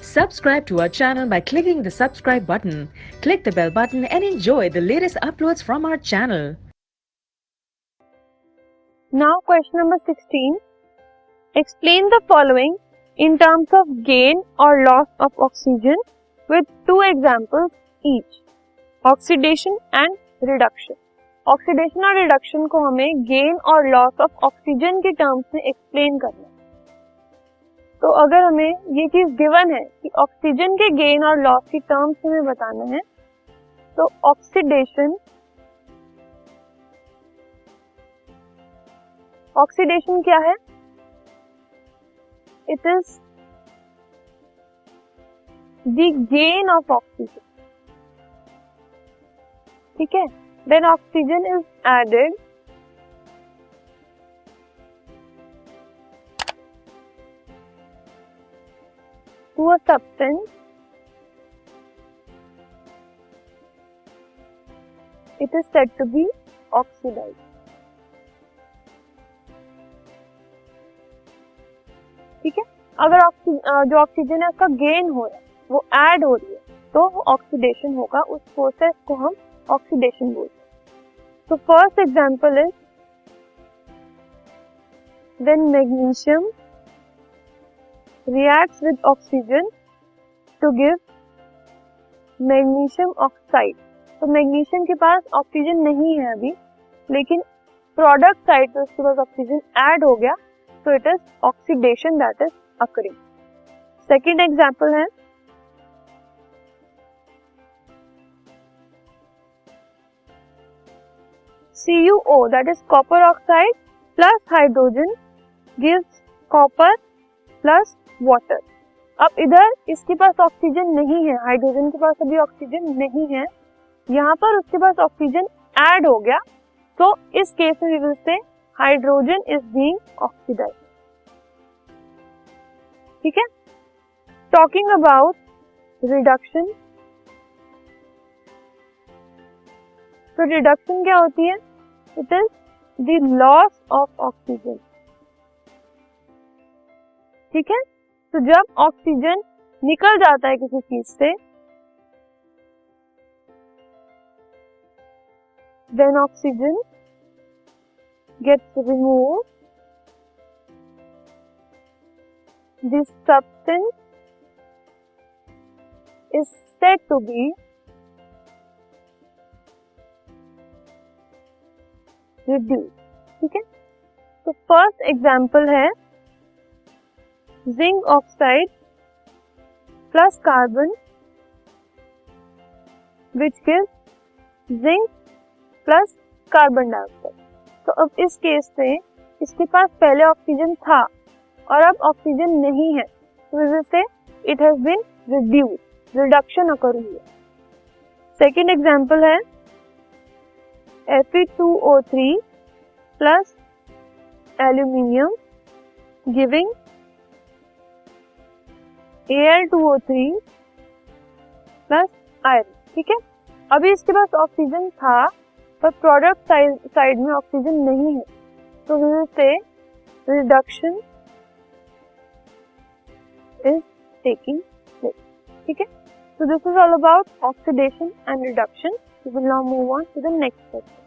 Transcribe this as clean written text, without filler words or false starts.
Subscribe to our channel by clicking the subscribe button. Click the bell button and enjoy the latest uploads from our channel. Now question number 16. Explain the following in terms of gain or loss of oxygen with two examples each. Oxidation and reduction. Oxidation और reduction को हमें gain और loss of oxygen के terms में explain करना है. तो अगर हमें ये चीज गिवन है कि ऑक्सीजन के गेन और लॉस की टर्म्स हमें बताना है, तो ऑक्सीडेशन क्या है? It is the gain of oxygen. ठीक है. Then oxygen is added to a substance. It is said to be oxidized. ठीक है. अगर जो ऑक्सीजन है उसका गेन हो रहा है, वो ऐड हो रही है, तो वो ऑक्सीडेशन होगा. उस प्रोसेस को हम ऑक्सीडेशन बोलते हैं. So first example is when magnesium reacts with oxygen to give magnesium oxide. तो मैग्नीशियम के पास ऑक्सीजन नहीं है अभी, लेकिन प्रोडक्ट साइड पे उसके पास ऑक्सीजन ऐड हो गया, तो it is oxidation that is occurring. Second example है CuO, that is copper oxide plus hydrogen gives copper plus water. अब इधर इसके पास ऑक्सीजन नहीं है, हाइड्रोजन के पास अभी ऑक्सीजन नहीं है, यहाँ पर उसके पास ऑक्सीजन ऐड हो गया, तो इस केस में we will say hydrogen is being oxidised. ठीक है. Talking about reduction. तो रिडक्शन क्या होती है? It is the loss of oxygen. ठीक है. तो जब ऑक्सीजन निकल जाता है किसी चीज से, then oxygen gets remove, this substance is said to be reduce. ठीक है. तो फर्स्ट एग्जांपल है zinc oxide plus carbon which gives zinc plus carbon dioxide. तो अब इस केस में इसके पास पहले ऑक्सीजन था और अब ऑक्सीजन नहीं है, तो इस वजह से it has been reduce, reduction occur हुई है. सेकेंड एग्जांपल है Fe2O3 plus aluminium giving Al2O3 plus iron. ठीक है. अभी इसके पास ऑक्सीजन था पर प्रोडक्ट साइड में ऑक्सीजन नहीं है, तो वजह से रिडक्शन इज टेकिंग प्लेस. ठीक है. So this is all about oxidation and reduction. We will now move on to the next section.